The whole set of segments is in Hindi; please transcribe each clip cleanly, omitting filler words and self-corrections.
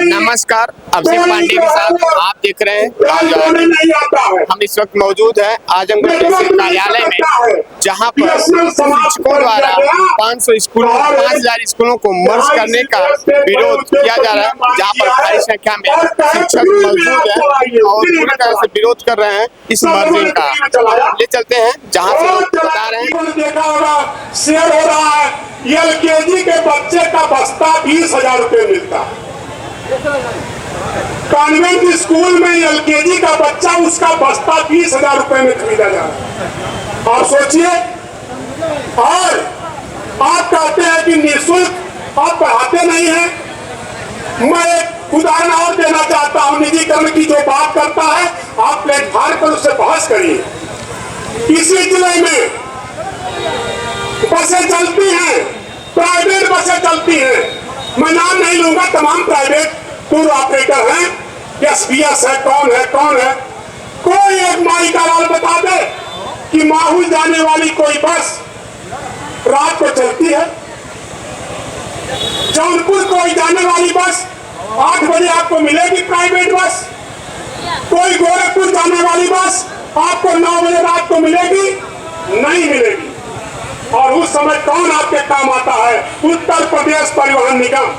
नमस्कार, अभिषेक पांडे के साथ आप देख रहे हैं आज हम इस वक्त मौजूद हैं आजमगढ़ तहसील कार्यालय में, जहां पर शिक्षकों द्वारा 500 स्कूलों 5000 स्कूलों को मर्ज करने का विरोध किया जा रहा है। जहां पर भारी संख्या में शिक्षक मौजूद हैं और पूरी तरह से विरोध कर रहे हैं इस मर्जिंग का। ले चलते हैं जहां से लोग बता रहे हैं। देखा होगा शेयर हो रहा है, एलकेजी के बच्चे का बस्ता 20,000 रुपए मिलता है। कॉन्वेंट स्कूल में एलकेजी का बच्चा उसका बस्ता 20,000 रुपए में खरीदा जा रहा है। आप सोचिए, और आप कहते हैं कि निःशुल्क आप पढ़ाते नहीं हैं। मैं एक उदाहरण और देना चाहता हूं। निजीकरण की जो बात करता है, आप प्लेटफार्म पर उससे बहस करिए। इसी जिले में बसें चलती हैं, प्राइवेट बसें चलती हैं। मैं नाम नहीं लूंगा, तमाम प्राइवेट टूर ऑपरेटर हैं, एसबीएस है, कौन है। कोई एक माई का लाल बता दे कि माहौल जाने वाली कोई बस रात को चलती है। जौनपुर कोई जाने वाली बस 8 बजे आपको मिलेगी, प्राइवेट बस। कोई गोरखपुर जाने वाली बस आपको 9 बजे रात को मिलेगी, नहीं मिलेगी। और उस समय कौन आपके काम आता है? उत्तर प्रदेश परिवहन निगम,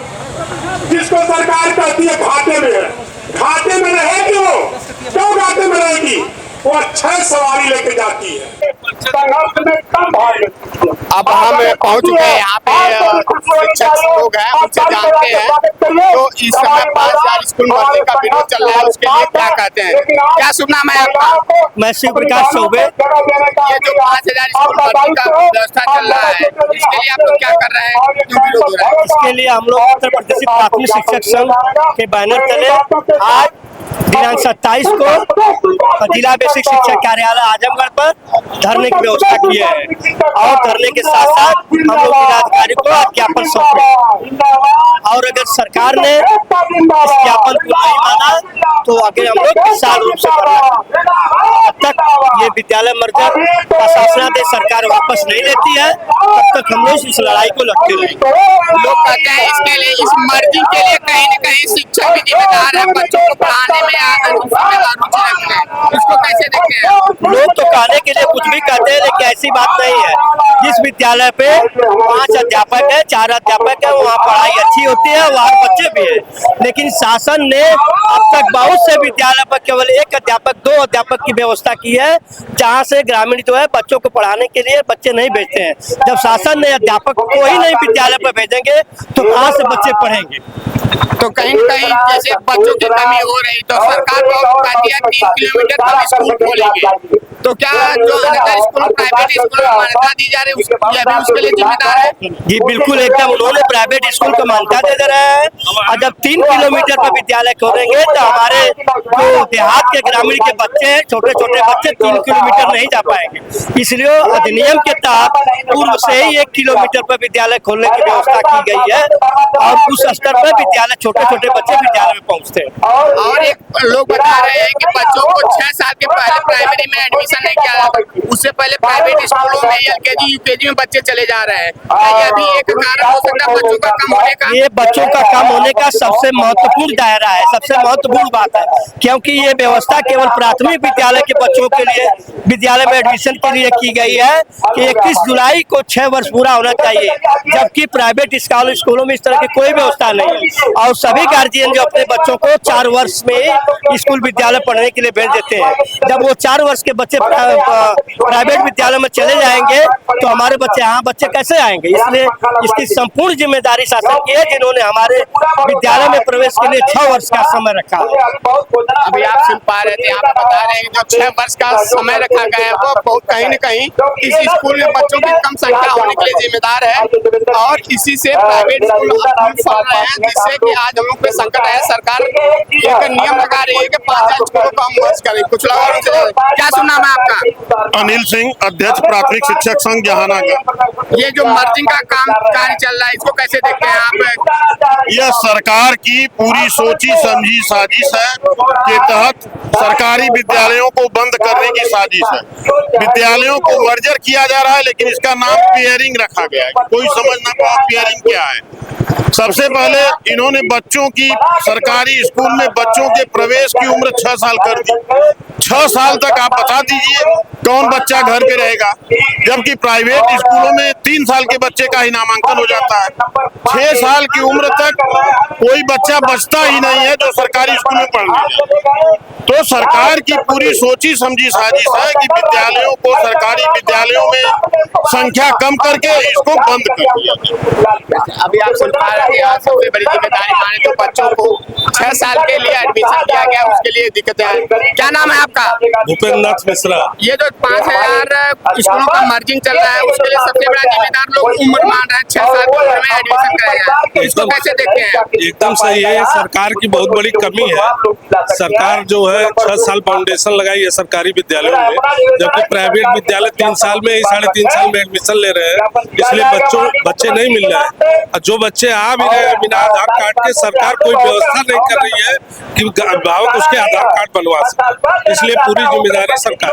जिसको सरकार कहती है घाटे में है। घाटे में रहेगी वो, क्यों घाटे में रहेगी? वो 6 सवारी लेके जाती है। अब हम पहुंच चुके हैं यहाँ पे, शिक्षक लोग हैं, उनसे जानते हैं। तो इस समय 5000 स्कूल मर्जिंग का विरोध चल रहा है, उसके लिए क्या कहते हैं? क्या शुभ नाम है आपका? मैं शिव प्रकाश चौबे। ये जो 5000 स्कूल मर्जिंग का व्यवस्था चल रहा है, इसके लिए आप लोग क्या कर रहे हैं? क्यों विरोध हो रहा है? इसके लिए हम लोग उत्तर प्रदेश प्राथमिक शिक्षक संघ के बैनर तले आज दिनांक 27 को जिला बेसिक शिक्षा कार्यालय आजमगढ़ पर धरने की व्यवस्था की है। और धरने के साथ साथ हम लोग जिलाधिकारी को ज्ञापन सौंप रहे हैं। और अगर सरकार ने इस ज्ञापन को नहीं माना तो आगे हम लोग विशाल रूप से करेंगे। जब तक ये विद्यालय मर्जर का शासनादेश सरकार वापस नहीं लेती है, तब तक हम लोग इस लड़ाई को लड़ते रहेंगे। लोग कहते हैं इसके लिए, इस मर्जिंग के लिए कहीं न कहीं शिक्षक भी जिम्मेदार है, बच्चों को पढ़ाने में इसको कैसे देखते हैं? लोग तो कहने के लिए कुछ भी कहते हैं, लेकिन ऐसी बात नहीं है। जिस विद्यालय पे 5 अध्यापक है, 4 अध्यापक है, वहाँ पढ़ाई अच्छी होती है, वहाँ बच्चे भी है। लेकिन शासन ने अब तक बहुत से विद्यालय पर केवल 1 अध्यापक 2 अध्यापक की व्यवस्था की है, जहाँ से ग्रामीण जो है बच्चों को पढ़ाने के लिए बच्चे नहीं भेजते हैं। जब शासन ने अध्यापक को ही नहीं विद्यालय पर भेजेंगे तो कहाँ से बच्चे पढ़ेंगे? तो कहीं न कहीं जैसे बच्चों की कमी हो रही, तो सरकार को कहती है 3 किलोमीटर तक स्कूल खोलेंगे। तो क्या जो अनदर स्कूल, प्राइवेट स्कूल में मान्यता दी जा रही है, उसके लिए जिम्मेदार है? जी बिल्कुल, एकदम उन्होंने प्राइवेट स्कूल को मान्यता दे रहे हैं। और जब 3 किलोमीटर पर विद्यालय खोलेंगे तो हमारे जो देहात के ग्रामीण के बच्चे हैं, छोटे छोटे बच्चे 3 किलोमीटर नहीं जा पाएंगे। इसलिए अधिनियम के तहत पूर्व से ही 1 किलोमीटर पर विद्यालय खोलने की व्यवस्था की गई है। और उस स्तर पर विद्यालय छोटे छोटे बच्चे विद्यालय में पहुँचते हैं। और एक लोग बता रहे हैं कि बच्चों को 6 साल के पहले प्राइमरी में एडमिशन नहीं किया, उससे पहले प्राइवेट स्कूलों में एलकेजी यूकेजी में बच्चे चले जा रहे हैं। यह भी एक कारण हो सकता है बच्चों का कम होने का? ये बच्चों का कम होने का सबसे महत्वपूर्ण दायरा है, सबसे महत्वपूर्ण बात है। क्योंकि ये व्यवस्था केवल प्राथमिक विद्यालय के बच्चों के लिए विद्यालय में एडमिशन के लिए की गई है कि 21 जुलाई को 6 वर्ष पूरा होना चाहिए, जबकि प्राइवेट स्कूलों में इस तरह की कोई व्यवस्था नहीं है। और सभी गार्जियन जो अपने बच्चों को 4 वर्ष में स्कूल विद्यालय पढ़ने के लिए भेज देते हैं, जब वो 4 वर्ष के बच्चे प्राइवेट विद्यालय में चले जाएंगे तो हमारे बच्चे यहाँ बच्चे कैसे आएंगे? इसलिए इसकी संपूर्ण जिम्मेदारी शासन की है, जिन्होंने हमारे विद्यालय में प्रवेश के लिए 6 वर्ष का समय रखा है। अभी आप सुन पा रहे थे, आप बता रहे हैं जो 6 वर्ष का समय रखा गया है वो बहुत कहीं न कहीं इस स्कूल में बच्चों की कम संख्या होने के लिए जिम्मेदार है। और इसी से प्राइवेट स्कूल फल रहे हैं, जिससे कि आज हम लोग पे संकट है। सरकार एक नियम लगा रही है कि 5000 स्कूलों को हम मर्ज करें। कुछ लोग क्या सुनना है आपका? अनिल सिंह, अध्यक्ष प्राथमिक शिक्षक संघ जहानागढ़। ये जो मर्जिंग का काम कार्य चल रहा है, इसको कैसे देखते हैं आप? यह सरकार की पूरी सोची समझी साजिश है के तहत सरकारी विद्यालयों को बंद करने की साजिश है। विद्यालयों को मर्जर किया जा रहा है, लेकिन इसका नाम पेयरिंग रखा गया है। कोई समझ ना पाओ पेयरिंग क्या है। सबसे पहले इन्होंने बच्चों की सरकारी स्कूल में बच्चों के प्रवेश की उम्र 6 साल कर दी। 6 साल तक आप बता दीजिए कौन बच्चा घर पे रहेगा, जबकि प्राइवेट स्कूलों में 3 साल के बच्चे का ही नामांकन हो जाता है। 6 साल की उम्र तक कोई बच्चा बचता ही नहीं है जो सरकारी स्कूल में पढ़ने जाए। तो सरकार की पूरी सोची समझी साजिश है कि विद्यालयों को, सरकारी विद्यालयों में संख्या कम करके इसको बंद कर दिया जाए। अभी आप सुन पा रहे हैं, सबसे बड़ी जिम्मेदारी माने तो बच्चों को 6 साल के लिए एडमिशन दिया गया, उसके लिए दिक्कतें आई। क्या नाम है आपका? भूपेंद्र नाथ मिश्रा। ये जो 5000 स्कूलों का मर्जिंग चल रहा है, उसके लिए सबसे बड़ा जिम्मेदार लोग उम्र मान रहे हैं 6 साल की उम्र में एडमिशन कराया जाए, इसको कैसे देखते हैं? एकदम सही है, सरकार की बहुत बड़ी कमी है। सरकार जो है 6 साल फाउंडेशन लगाई है सरकारी विद्यालयों में, जबकि प्राइवेट विद्यालय 3 साल में, 3.5 साल में एडमिशन ले रहे हैं, इसलिए बच्चे नहीं मिल रहे हैं। जो बच्चे आ भी रहे हैं बिना आधार कार्ड के, सरकार कोई व्यवस्था नहीं कर रही है कि अभिभावक उसके आधार कार्ड बनवा सके, इसलिए पूरी जिम्मेदारी सरकार।